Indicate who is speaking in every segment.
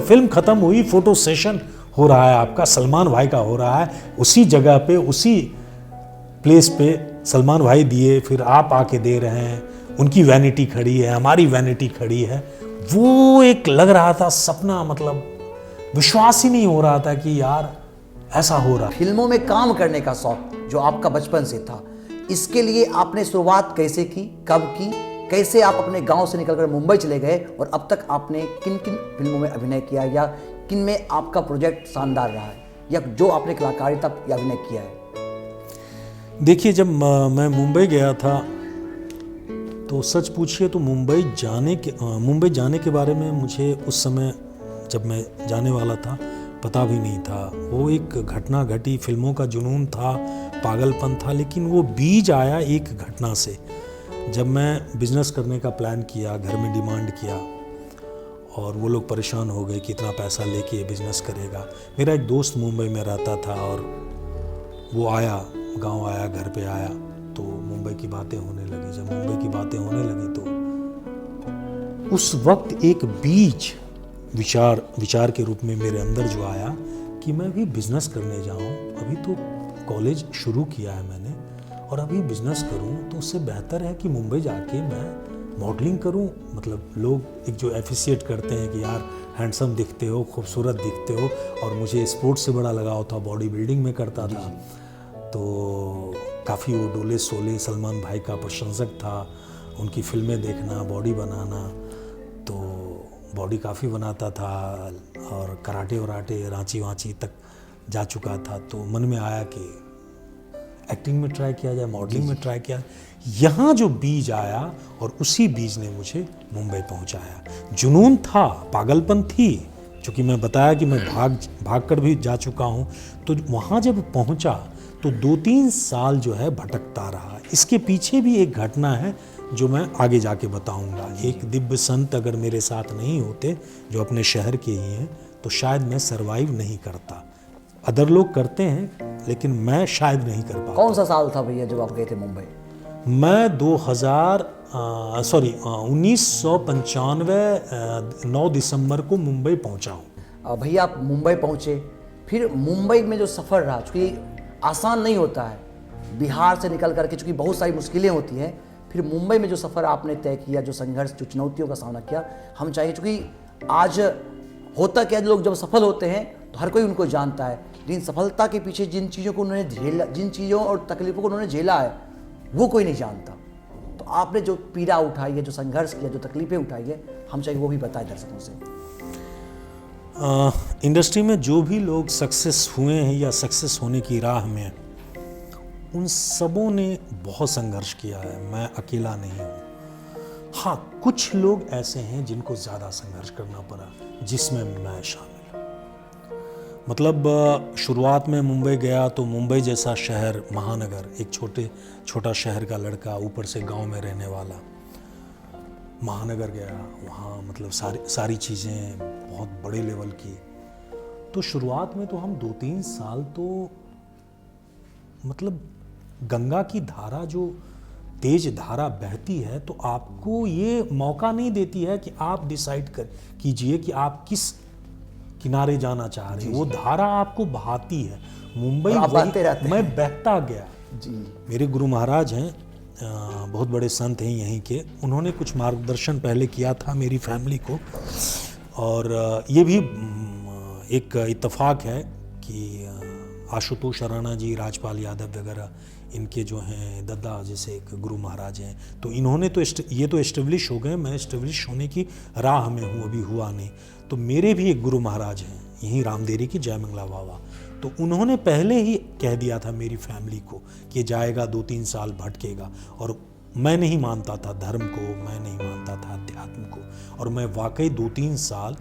Speaker 1: Film खत्म हुई, photo session हो रहा है आपका, सलमान भाई का हो रहा है, उसी जगह पे उसी प्लेस पे सलमान भाई दिए, फिर आप आके दे रहे हैं, उनकी वैनिटी खड़ी है, हमारी वैनिटी खड़ी है। वो एक लग रहा था सपना, मतलब विश्वास ही नहीं हो रहा था कि यार ऐसा हो रहा।
Speaker 2: फिल्मों में काम करने का शौक जो आपका बचपन से था, इसके लिए आपने शुरुआत कैसे की, कब की, कैसे आप अपने गांव से निकलकर मुंबई चले गए, और अब तक आपने किन किन फिल्मों में अभिनय किया, या किन में आपका प्रोजेक्ट शानदार रहा है, या जो आपने कलाकारिता या अभिनय किया है?
Speaker 1: देखिए, जब मैं मुंबई गया था तो सच पूछिए तो मुंबई जाने के बारे में मुझे उस समय जब मैं जाने वाला था पता भी नहीं था। वो एक घटना घटी, फिल्मों का जुनून था, पागलपन था, लेकिन वो बीज आया एक घटना से। जब मैं बिजनेस करने का प्लान किया, घर में डिमांड किया और वो लोग परेशान हो गए कि इतना पैसा लेके बिजनेस करेगा। मेरा एक दोस्त मुंबई में रहता था और वो आया, गांव आया, घर पे आया, तो मुंबई की बातें होने लगी। जब मुंबई की बातें होने लगी तो उस वक्त एक बीज विचार के रूप में मेरे अंदर जो आया कि मैं भी बिजनेस करने जाऊं। अभी तो कॉलेज शुरू किया है मैंने और अभी बिजनेस करूं तो उससे बेहतर है कि मुंबई जाके मैं मॉडलिंग करूं। मतलब लोग एक जो एफिशिएट करते हैं कि यार हैंडसम दिखते हो, खूबसूरत दिखते हो, और मुझे स्पोर्ट्स से बड़ा लगाव था, बॉडी बिल्डिंग में करता था, तो काफ़ी वो डोले सोले सलमान भाई का प्रशंसक था। उनकी फिल्में देखना, बॉडी बनाना, तो बॉडी काफ़ी बनाता था और कराटे वराटे रांची वांची तक जा चुका था। तो मन में आया कि एक्टिंग में ट्राई किया जाए, मॉडलिंग में ट्राई किया। यहाँ जो बीज आया और उसी बीज ने मुझे मुंबई पहुँचाया। जुनून था, पागलपन थी, क्योंकि मैं बताया कि मैं भाग कर भी जा चुका हूँ। तो वहाँ जब पहुँचा तो 2-3 साल जो है भटकता रहा। इसके पीछे भी एक घटना है जो मैं आगे जाके बताऊंगा। एक दिव्य संत अगर मेरे साथ नहीं होते, जो अपने शहर के ही हैं, तो शायद मैं सरवाइव नहीं करता। अदर लोग करते हैं लेकिन मैं शायद नहीं कर पाता।
Speaker 2: कौन सा साल था भैया जब आप गए थे मुंबई?
Speaker 1: मैं 1995 9 दिसंबर को मुंबई पहुंचा हूँ।
Speaker 2: भैया आप मुंबई पहुंचे, फिर मुंबई में जो सफ़र रहा, चूँकि आसान नहीं होता है, बिहार से निकल करके चूँकि बहुत सारी मुश्किलें होती हैं, फिर मुंबई में जो सफ़र आपने तय किया, जो संघर्ष, जो चुनौतियों का सामना किया, हम चाहिए, चूँकि आज होता क्या, लोग जब सफल होते हैं तो हर कोई उनको जानता है, लेकिन सफलता के पीछे जिन चीज़ों को उन्होंने झेला, जिन चीज़ों और तकलीफ़ों को उन्होंने झेला है, वो कोई नहीं जानता। तो आपने जो पीड़ा उठाई है, जो संघर्ष किया, जो तकलीफ़ें उठाई है, हम चाहिए वो भी बताएं दर्शकों से।
Speaker 1: इंडस्ट्री में जो भी लोग सक्सेस हुए हैं या सक्सेस होने की राह में, उन सबों ने बहुत संघर्ष किया है। मैं अकेला नहीं हूँ। हाँ, कुछ लोग ऐसे हैं जिनको ज़्यादा संघर्ष करना पड़ा, जिसमें मैं शामिल हूँ। मतलब शुरुआत में मुंबई गया तो मुंबई जैसा शहर, महानगर, एक छोटा शहर का लड़का, ऊपर से गांव में रहने वाला, महानगर गया, वहाँ मतलब सारी चीज़ें बहुत बड़े लेवल की। तो शुरुआत में तो हम 2-3 साल तो मतलब गंगा की धारा, जो तेज धारा बहती है, तो आपको ये मौका नहीं देती है कि आप डिसाइड कीजिए कि आप किस किनारे जाना चाह रहे हैं। वो धारा आपको बहाती है। मुंबई मैं बहता गया जी। मेरे गुरु महाराज हैं, बहुत बड़े संत हैं यहीं के, उन्होंने कुछ मार्गदर्शन पहले किया था मेरी फैमिली को। और ये भी एक इत्तेफाक है कि आशुतोष राणा जी, राजपाल यादव वगैरह, इनके जो हैं दद्दा जैसे एक गुरु महाराज हैं, तो इन्होंने तो ये तो एस्टेब्लिश हो गए, मैं एस्टेब्लिश होने की राह में हूँ, अभी हुआ नहीं। तो मेरे भी एक गुरु महाराज हैं यहीं रामदेरी की, जय मंगला बाबा। तो उन्होंने पहले ही कह दिया था मेरी फैमिली को कि जाएगा, 2-3 साल भटकेगा। और मैं नहीं मानता था धर्म को, मैं नहीं मानता था अध्यात्म को, और मैं वाकई 2-3 साल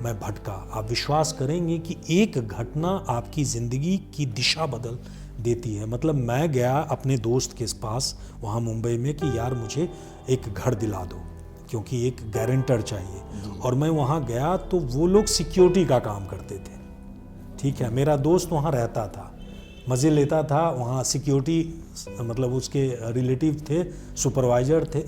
Speaker 1: मैं भटका। आप विश्वास करेंगे कि एक घटना आपकी ज़िंदगी की दिशा बदल देती है। मतलब मैं गया अपने दोस्त के पास वहाँ मुंबई में कि यार मुझे एक घर दिला दो, क्योंकि एक गारंटर चाहिए। और मैं वहाँ गया तो वो लोग सिक्योरिटी का काम करते थे, ठीक है। मेरा दोस्त वहाँ रहता था, मज़े लेता था वहाँ, सिक्योरिटी मतलब उसके रिलेटिव थे, सुपरवाइज़र थे,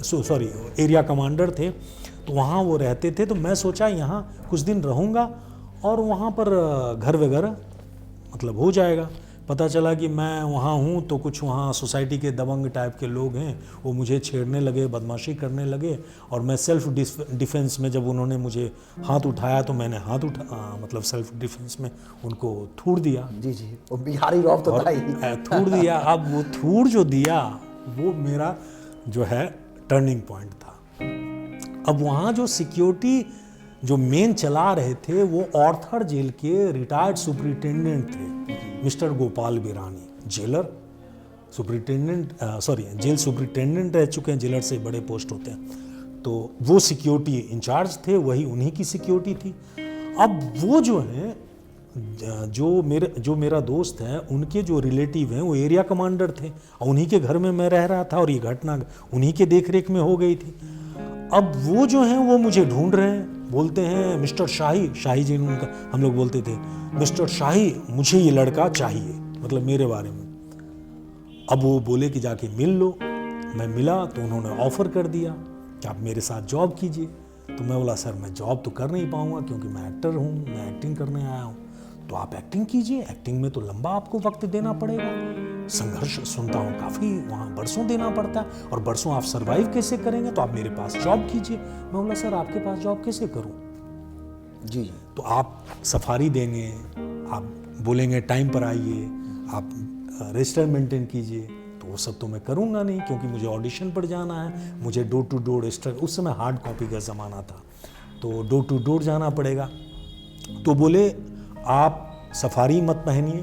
Speaker 1: एरिया कमांडर थे, तो वहाँ वो रहते थे। तो मैं सोचा यहाँ कुछ दिन रहूँगा और वहाँ पर घर वगैरह मतलब हो जाएगा। पता चला कि मैं वहाँ हूँ तो कुछ वहाँ सोसाइटी के दबंग टाइप के लोग हैं, वो मुझे छेड़ने लगे, बदमाशी करने लगे, और मैं सेल्फ डिफेंस में जब उन्होंने मुझे हाथ उठाया तो मैंने हाथ मतलब सेल्फ डिफेंस में उनको थूड़ दिया।
Speaker 2: जी जी, वो बिहारी रौब तो था ही।
Speaker 1: थूड़ दिया। अब वो थूड़ जो दिया वो मेरा जो है टर्निंग पॉइंट था। अब वहाँ जो सिक्योरिटी जो मेन चला रहे थे वो ऑर्थर जेल के रिटायर्ड सुपरिटेंडेंट थे, mister Gopal Birani, jailer superintendent, sorry jail superintendent रह चुके हैं, जेलर से बड़े पोस्ट होते हैं। तो वो सिक्योरिटी इंचार्ज थे, वही उन्हीं की सिक्योरिटी थी। अब वो जो है जो मेरा दोस्त है उनके जो रिलेटिव हैं वो एरिया कमांडर थे, और उन्हीं के घर में मैं रह रहा था और ये घटना उन्हीं के देखरेख में हो गई थी। अब वो जो हैं वो मुझे ढूंढ रहे हैं, बोलते हैं मिस्टर शाही जी उनका हम लोग बोलते थे, मिस्टर शाही मुझे ये लड़का चाहिए, मतलब मेरे बारे में। अब वो बोले कि जाके मिल लो। मैं मिला तो उन्होंने ऑफ़र कर दिया कि आप मेरे साथ जॉब कीजिए। तो मैं बोला सर मैं जॉब तो कर नहीं पाऊँगा क्योंकि मैं एक्टर हूँ, मैं एक्टिंग करने आया हूँ। तो आप एक्टिंग कीजिए, एक्टिंग में तो लंबा आपको वक्त देना पड़ेगा, संघर्ष सुनता हूँ काफ़ी वहाँ बरसों देना पड़ता है, और बरसों आप सरवाइव कैसे करेंगे, तो आप मेरे पास जॉब कीजिए। मैं बोला सर आपके पास जॉब कैसे करूँ?
Speaker 2: जी
Speaker 1: तो आप सफारी देंगे, आप बोलेंगे टाइम पर आइए, आप रजिस्टर मेंटेन कीजिए, तो वो सब तो मैं करूँगा नहीं क्योंकि मुझे ऑडिशन पर जाना है, मुझे डोर टू डोर रजिस्टर, उस समय हार्ड कॉपी का ज़माना था, तो डोर टू डोर जाना पड़ेगा। तो बोले आप सफारी मत पहनिए,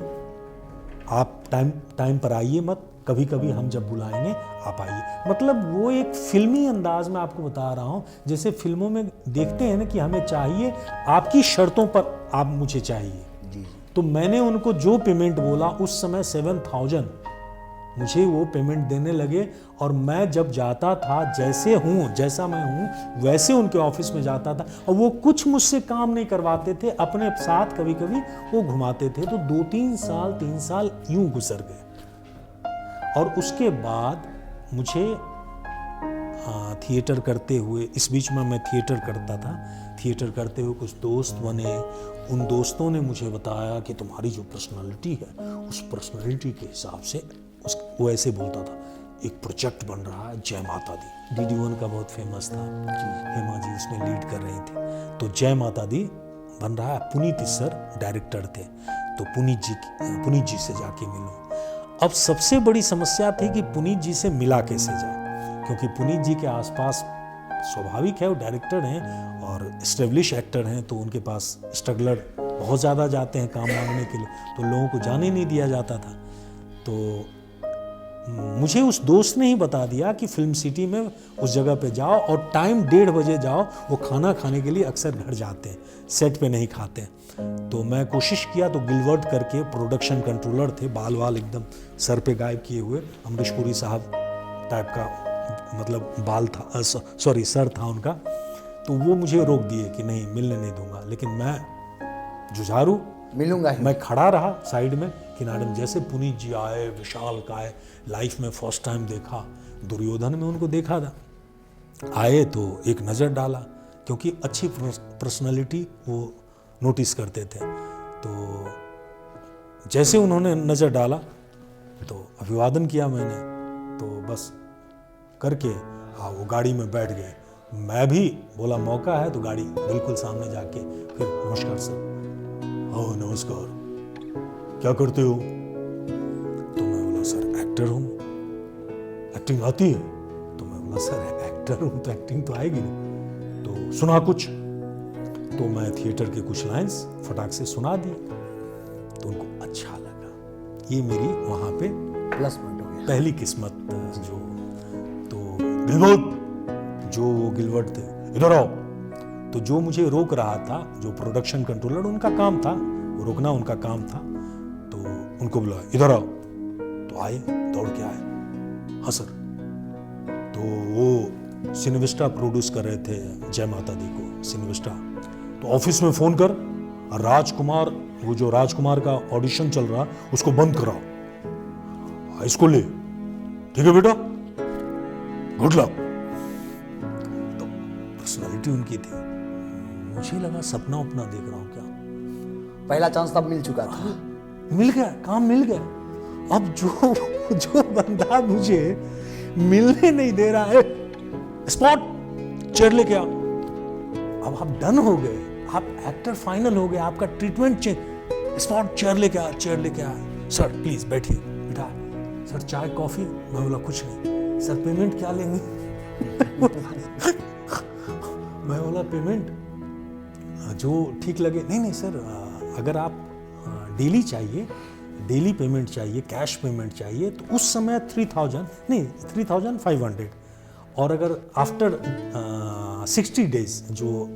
Speaker 1: आप टाइम पर आइए मत, कभी कभी हम जब बुलाएंगे आप आइए। मतलब वो एक फिल्मी अंदाज में आपको बता रहा हूँ, जैसे फिल्मों में देखते हैं ना कि हमें चाहिए, आपकी शर्तों पर आप मुझे चाहिए।
Speaker 2: जी।
Speaker 1: तो मैंने उनको जो पेमेंट बोला उस समय 7,000 मुझे वो पेमेंट देने लगे, और मैं जब जाता था जैसा मैं हूँ वैसे उनके ऑफिस में जाता था, और वो कुछ मुझसे काम नहीं करवाते थे, अपने साथ कभी कभी वो घुमाते थे। तो 3 साल यूं गुजर गए। और उसके बाद मुझे थिएटर करते हुए, इस बीच में मैं थिएटर करता था, थिएटर करते हुए कुछ दोस्त बने। उन दोस्तों ने मुझे बताया कि तुम्हारी जो पर्सनालिटी है उस पर्सनालिटी के हिसाब से वो ऐसे बोलता था, एक प्रोजेक्ट बन रहा है जय माता दी, DD1 का बहुत फेमस था, हेमा जी उसमें लीड कर रही थी। तो जय माता दी बन रहा है, पुनीत सर डायरेक्टर थे, तो पुनीत जी से जाके मिलो। अब सबसे बड़ी समस्या थी कि पुनीत जी से मिला कैसे जाए, क्योंकि पुनीत जी के आसपास स्वाभाविक है वो डायरेक्टर हैं और एस्टेब्लिश एक्टर हैं, तो उनके पास स्ट्रगलर बहुत ज़्यादा जाते हैं काम मांगने के लिए, तो लोगों को जाने नहीं दिया जाता था। तो मुझे उस दोस्त ने ही बता दिया कि फिल्म सिटी में उस जगह पे जाओ और टाइम 1:30 बजे जाओ, वो खाना खाने के लिए अक्सर घर जाते हैं, सेट पे नहीं खाते। तो मैं कोशिश किया, तो गिलवर्ट करके प्रोडक्शन कंट्रोलर थे, बाल वाल एकदम सर पे गायब किए हुए, अमरीश पुरी साहब टाइप का मतलब बाल था, सॉरी सर था उनका। तो वो मुझे रोक दिए कि नहीं मिलने नहीं दूंगा, लेकिन मैं जुझारू
Speaker 2: मिलूंगा ही।
Speaker 1: मैं खड़ा रहा साइड में किनारे में। जैसे पुनीत जी आए, विशाल काय, लाइफ में फर्स्ट टाइम देखा, दुर्योधन में उनको देखा था, आए तो एक नज़र डाला, क्योंकि अच्छी पर्सनालिटी वो नोटिस करते थे। तो जैसे उन्होंने नज़र डाला तो अभिवादन किया मैंने, तो बस करके वो गाड़ी में बैठ गए। मैं भी बोला मौका है, तो गाड़ी बिल्कुल सामने जाके फिर नमस्कार सर, ओह नमस्कार, क्या करते हो? तो मैं बोला सर एक्टर हूँ, एक्टिंग आती है? तो मैं बोला सर एक्टर हूँ तो एक्टिंग तो आएगी नहीं, तो सुना कुछ। तो मैं थिएटर के कुछ लाइंस फटाक से सुना दी, तो उनको अच्छा लगा। ये मेरी वहाँ पे
Speaker 2: प्लस पॉइंट हो गया,
Speaker 1: पहली किस्मत जो। तो गिलवर्ट थे, इधर आओ। तो जो मुझे रोक रहा था, जो प्रोडक्शन कंट्रोलर, उनका काम था वो रोकना, उनका काम था। तो उनको बुलाया, इधर आओ। तो आए, दौड़ के आए, हाँ सर। तो वो सिनेविस्टा प्रोड्यूस कर रहे थे जय माता दी को, सिनेविस्टा। तो ऑफिस में फोन कर, राजकुमार, वो जो राजकुमार का ऑडिशन चल रहा उसको बंद कराओ, इसको ले, ठीक है बेटा, गुड लक। तो पर्सनालिटी उनकी थी, मुझे लगा सपना उपना देख रहा हूँ क्या।
Speaker 2: पहला चांस तब मिल चुका था।
Speaker 1: मिल गया, काम मिल गया। अब जो बंदा मुझे मिलने नहीं दे रहा है, स्पॉट चेयर लेके आओ। अब आप डन हो गए, आप एक्टर फाइनल हो गए, आपका ट्रीटमेंट चेंज। स्पॉट चेयर लेके आ, चेयर लेके आ। सर प्लीज बैठिए, बैठा। सर चाय कॉफी? मैं बोला कुछ नहीं। सर पेमेंट क्या लेंगे? मैं बोला पेमेंट जो ठीक लगे। नहीं नहीं सर, अगर आप डेली चाहिए, डेली पेमेंट चाहिए, कैश पेमेंट चाहिए, तो उस समय 3000 नहीं 3500, और अगर आफ्टर 60 डेज जो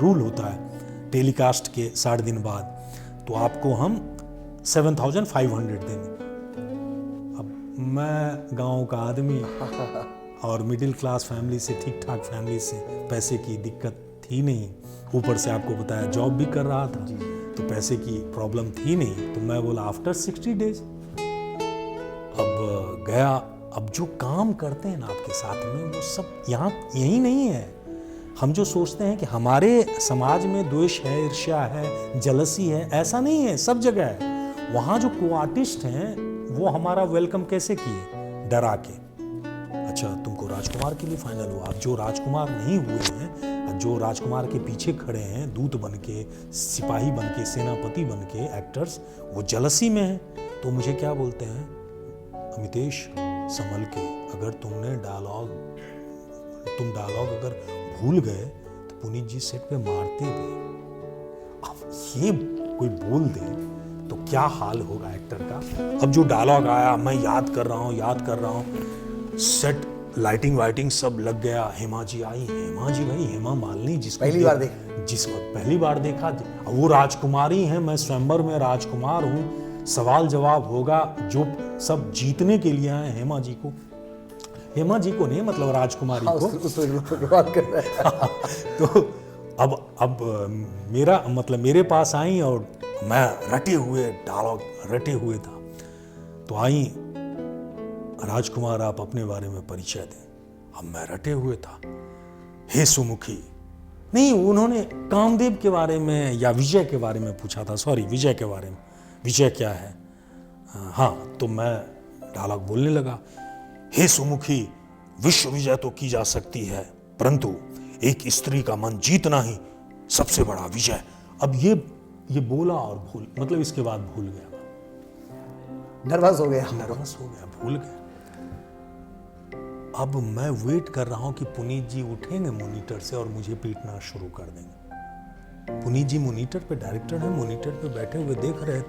Speaker 1: रूल होता है टेलीकास्ट के 60 दिन बाद, तो आपको हम 7500 देंगे। अब मैं गांव का आदमी और मिडिल क्लास फैमिली से, ठीक ठाक फैमिली से, पैसे की दिक्कत थी नहीं, ऊपर से आपको बताया जॉब भी कर रहा था, तो पैसे की प्रॉब्लम थी नहीं, तो मैं बोला आफ्टर 60 डेज। अब गया। अब जो काम करते हैं ना आपके साथ में, वो सब यहाँ यही नहीं है। हम जो सोचते हैं कि हमारे समाज में द्वेष है, ईर्ष्या है, जलसी है, ऐसा नहीं है, सब जगह है। वहाँ जो को आर्टिस्ट हैं वो हमारा वेलकम कैसे किए? डरा के। अच्छा तुमको राजकुमार के लिए फाइनल हुआ। अब जो राजकुमार नहीं हुए हैं, जो राजकुमार के पीछे खड़े हैं, दूत बन के, सिपाही बन के, सेनापति बन के एक्टर्स, वो जलसी में हैं। तो मुझे क्या बोलते हैं, अमितेश संभल के, अगर तुम डायलॉग अगर भूल गए तो पुनीत जी सेट पे मारते भी। अब ये कोई बोल दे तो क्या हाल होगा एक्टर का। अब जो डायलॉग आया मैं याद कर रहा हूँ, सेट लाइटिंग वाइटिंग सब लग गया। हेमा जी आई, हेमा जी भाई, हेमा मालिनी जिसको पहली बार देखा, वो राजकुमारी हैं, मैं स्वयंवर में राजकुमार हूँ, सवाल जवाब होगा, जो सब जीतने के लिए आए हेमा जी को नहीं, मतलब राजकुमारी को। तो अब मेरा मतलब मेरे पास आई और मैं डायलॉग रटे हुए था। तो आई, राजकुमार आप अपने बारे में परिचय दें। अब मैं रटे हुए था, हे सुमुखी, नहीं उन्होंने कामदेव के बारे में या विजय के बारे में पूछा था, सॉरी विजय के बारे में, विजय क्या है। हाँ, तो मैं डायलॉग बोलने लगा, हे सुमुखी, विश्व विजय तो की जा सकती है, परंतु एक स्त्री का मन जीतना ही सबसे बड़ा विजय। अब ये बोला और मतलब इसके बाद भूल गया,
Speaker 2: नर्वस हो गया,
Speaker 1: भूल गया। अब मैं वेट कर रहा हूं कि पुनीत जी उठेंगे मॉनिटर से और मुझे पीटना शुरू कर देंगे। पुनीत जी मॉनिटर पे, डायरेक्टर है, मॉनिटर पे बैठे हुए देख रहे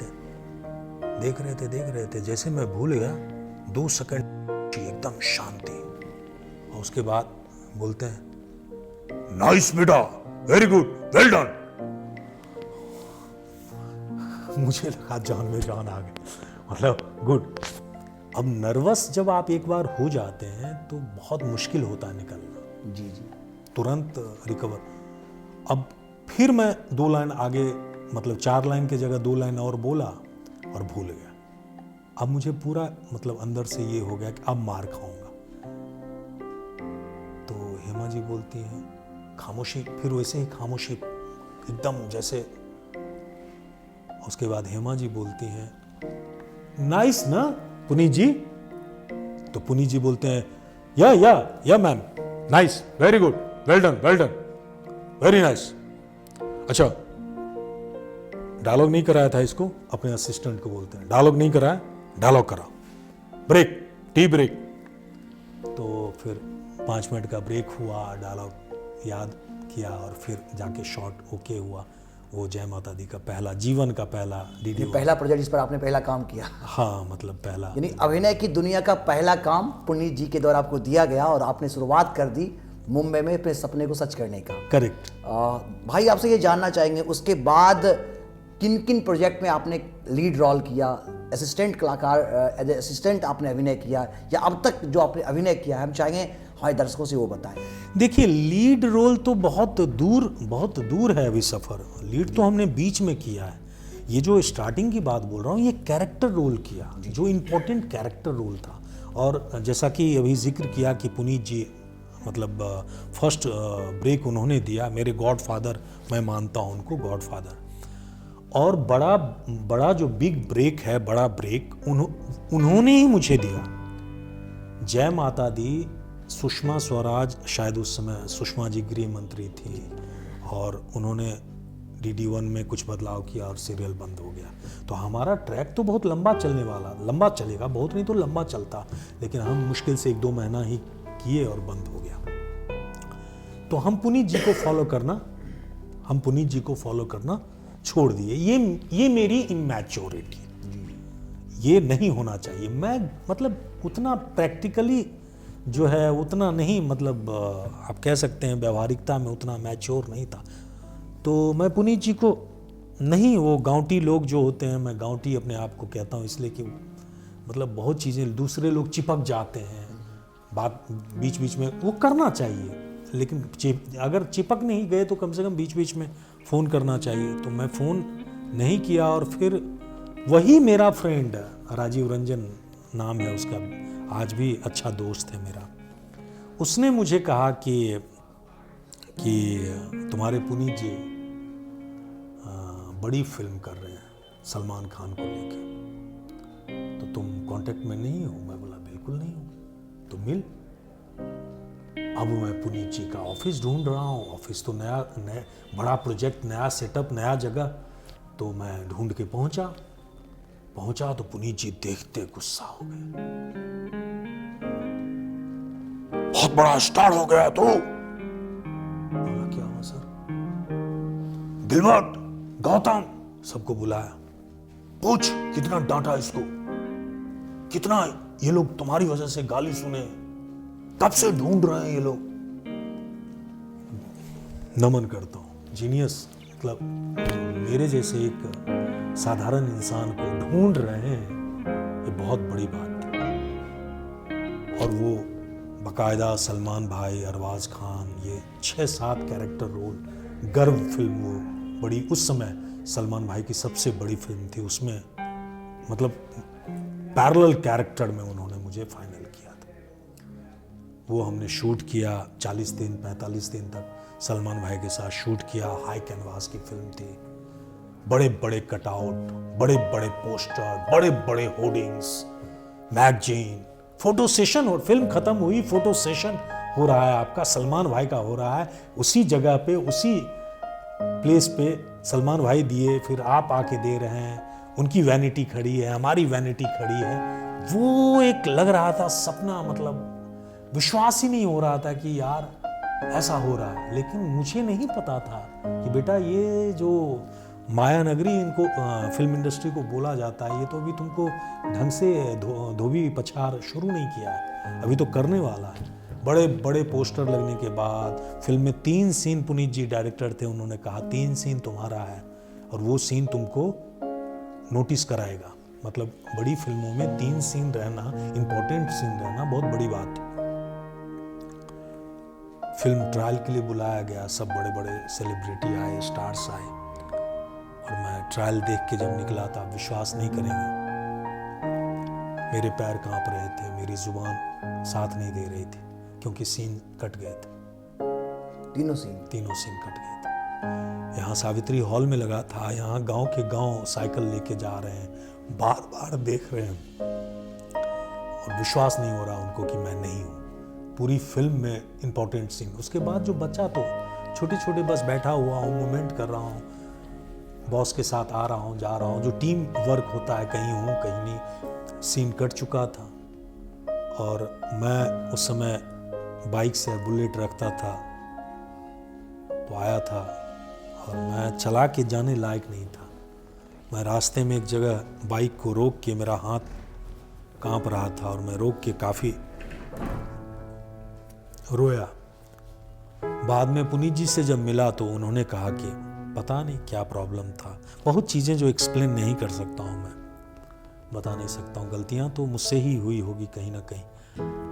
Speaker 1: थे। जैसे मैं भूल गया, 2 सेकंड एकदम शांति, और उसके बाद बोलते हैं, नाइस बेटा, वेरी गुड, वेल डन। मुझे लगा जान में जान आ गई, मतलब गुड। अब नर्वस जब आप एक बार हो जाते हैं तो बहुत मुश्किल होता है निकलना।
Speaker 2: जी,
Speaker 1: तुरंत रिकवर। अब फिर मैं 2 लाइन आगे, मतलब 4 लाइन की जगह 2 लाइन और बोला और भूल गया। अब मुझे पूरा मतलब अंदर से ये हो गया कि अब मार खाऊंगा। तो हेमा जी बोलती हैं, खामोशी, फिर वैसे ही खामोशी एकदम जैसे। उसके बाद हेमा जी बोलती हैं, नाइस ना पुनीत जी? तो पुनीत जी बोलते हैं, या ma'am, nice, very good, well done, very nice. अच्छा, डायलॉग नहीं कराया था इसको, अपने असिस्टेंट को बोलते हैं, डायलॉग नहीं कराया, डायलॉग करा, ब्रेक, टी ब्रेक। तो फिर 5 मिनट का ब्रेक हुआ, डायलॉग याद किया और फिर जाके शॉट ओके हुआ। वो जय माता दी का पहला, जीवन का पहला डीडी,
Speaker 2: पहला प्रोजेक्ट जिस पर आपने पहला काम किया।
Speaker 1: हाँ, मतलब पहला,
Speaker 2: यानी अभिनय की दुनिया का पहला काम पुनीत जी के द्वारा आपको दिया गया और आपने शुरुआत कर दी मुंबई में अपने सपने को सच करने का।
Speaker 1: करेक्ट।
Speaker 2: भाई आपसे ये जानना चाहेंगे, उसके बाद किन किन प्रोजेक्ट में आपने लीड रोल किया, असिस्टेंट कलाकार, एज असिस्टेंट आपने अभिनय किया, या अब तक जो आपने अभिनय किया है, हम चाहेंगे हमारे दर्शकों से वो बताएं।
Speaker 1: देखिए, लीड रोल तो बहुत दूर है अभी सफ़र। लीड तो हमने बीच में किया है। ये जो स्टार्टिंग की बात बोल रहा हूँ, ये कैरेक्टर रोल किया, जो इम्पोर्टेंट कैरेक्टर रोल था। और जैसा कि अभी जिक्र किया कि पुनीत जी मतलब फर्स्ट ब्रेक उन्होंने दिया, मेरे गॉड फादर, मैं मानता हूँ उनको गॉड फादर। और बड़ा बड़ा जो बिग ब्रेक है, बड़ा ब्रेक उन्होंने ही मुझे दिया। जय माता दी, सुषमा स्वराज, शायद उस समय सुषमा जी गृह मंत्री थी, और उन्होंने DD1 में कुछ बदलाव किया और सीरियल बंद हो गया। तो हमारा ट्रैक तो बहुत लंबा चलने वाला, लंबा चलेगा, बहुत नहीं तो लंबा चलता, लेकिन हम मुश्किल से 1-2 महीना ही किए और बंद हो गया। तो हम पुनीत जी को फॉलो करना छोड़ दिए। ये मेरी इमैच्योरिटी, ये नहीं होना चाहिए। मैं मतलब उतना प्रैक्टिकली जो है उतना नहीं, मतलब आप कह सकते हैं व्यवहारिकता में उतना मैच्योर नहीं था। तो मैं पुनीत जी को नहीं, वो गांवटी लोग जो होते हैं, मैं गांवटी अपने आप को कहता हूँ इसलिए कि मतलब बहुत चीज़ें दूसरे लोग चिपक जाते हैं, बात बीच बीच में वो करना चाहिए, लेकिन अगर चिपक नहीं गए तो कम से कम बीच बीच में फ़ोन करना चाहिए। तो मैं फ़ोन नहीं किया, और फिर वही मेरा फ्रेंड राजीव रंजन नाम है उसका, आज भी अच्छा दोस्त है मेरा, उसने मुझे कहा कि तुम्हारे पुनीत जी बड़ी फिल्म कर रहे हैं सलमान खान को लेके, तो तुम कांटेक्ट में नहीं हो? मैं बोला बिल्कुल नहीं हूँ। तो मिल। अब मैं पुनीत जी का ऑफिस ढूंढ रहा हूँ, ऑफिस तो नया बड़ा प्रोजेक्ट, नया सेटअप, नया जगह, तो मैं ढूंढ के पहुंचा तो पुनीत जी देखते गुस्सा हो गए। बहुत बड़ा स्टार हो गया तो। बोला क्या हुआ सर? गिलबर्ट, गौतम सबको बुलाया, पूछ कितना डांटा इसको, कितना ये लोग तुम्हारी वजह से गाली सुने, कब से ढूंढ रहे हैं ये लोग। नमन करता हूं, जीनियस, मतलब मेरे जैसे एक साधारण इंसान को ढूंढ रहे हैं, ये बहुत बड़ी बात है। और वो बाकायदा सलमान भाई, अरबाज खान, ये 6-7 कैरेक्टर रोल, गर्व फिल्म वो बड़ी, उस समय सलमान भाई की सबसे बड़ी फिल्म थी, उसमें मतलब पैरेलल कैरेक्टर में उन्होंने मुझे फाइनल किया था। वो हमने शूट किया 40 दिन 45 दिन तक सलमान भाई के साथ शूट किया। हाई कैनवास की फिल्म थी, बड़े बड़े कटआउट, बड़े बड़े पोस्टर, बड़े बड़े होर्डिंग्स, मैगजीन, फोटो सेशन, और फिल्म खत्म हुई, फोटो सेशन हो रहा है आपका, सलमान भाई का हो रहा है, उसी जगह पे, उसी प्लेस पे सलमान भाई दिए, फिर आप आके दे रहे हैं, उनकी वैनिटी खड़ी है, हमारी वैनिटी खड़ी है। वो एक लग रहा था सपना, मतलब विश्वास ही नहीं हो रहा था कि यार ऐसा हो रहा है। लेकिन मुझे नहीं पता था कि बेटा ये जो माया नगरी इनको फिल्म इंडस्ट्री को बोला जाता है, ये तो अभी तुमको ढंग से धोबी पछाड़ शुरू नहीं किया है, अभी तो करने वाला है। बड़े बड़े पोस्टर लगने के बाद फिल्म में 3 सीन, पुनीत जी डायरेक्टर थे, उन्होंने कहा 3 सीन तुम्हारा है और वो सीन तुमको नोटिस कराएगा। मतलब बड़ी फिल्मों में 3 सीन रहना, इंपॉर्टेंट सीन रहना बहुत बड़ी बात है। फिल्म ट्रायल के लिए बुलाया गया, सब बड़े बड़े सेलिब्रिटी आए, स्टार्स आए, और मैं ट्रायल देख के जब निकला था, आप विश्वास नहीं करेंगे, मेरे पैर कांप रहे थे, मेरी जुबान साथ नहीं दे रही थी, क्योंकि सीन कट गए थे। तीनों सीन कट गए थे। यहाँ सावित्री हॉल में लगा था, यहाँ गांव के गांव साइकिल लेके जा रहे हैं, बार बार देख रहे हैं, और विश्वास नहीं हो रहा उनको कि मैं नहीं हूँ। पूरी फिल्म में इंपॉर्टेंट सीन, उसके बाद जो बचा तो छोटे छोटे, बस बैठा हुआ हूँ, मूवमेंट कर रहा हूँ, बॉस के साथ आ रहा हूँ, जा रहा हूँ, जो टीम वर्क होता है, कहीं हूँ कहीं नहीं। सीन कट चुका था, और मैं उस समय बाइक से बुलेट रखता था, तो आया था, और मैं चला के जाने लायक नहीं था। मैं रास्ते में एक जगह बाइक को रोक के, मेरा हाथ कांप रहा था, और मैं रोक के काफ़ी रोया। बाद में पुनीत जी से जब मिला तो उन्होंने कहा कि पता नहीं क्या प्रॉब्लम था, बहुत चीज़ें जो एक्सप्लेन नहीं कर सकता हूँ, मैं बता नहीं सकता हूँ, गलतियाँ तो मुझसे ही हुई होगी कहीं ना कहीं।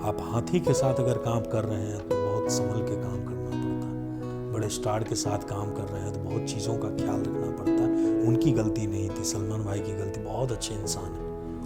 Speaker 1: आप हाथी के साथ अगर काम कर रहे हैं तो बहुत संभल के काम करना पड़ता है, बड़े स्टार के साथ काम कर रहे हैं तो बहुत चीज़ों का ख्याल रखना पड़ता है। उनकी गलती नहीं थी, सलमान भाई की गलती, बहुत अच्छे इंसान है,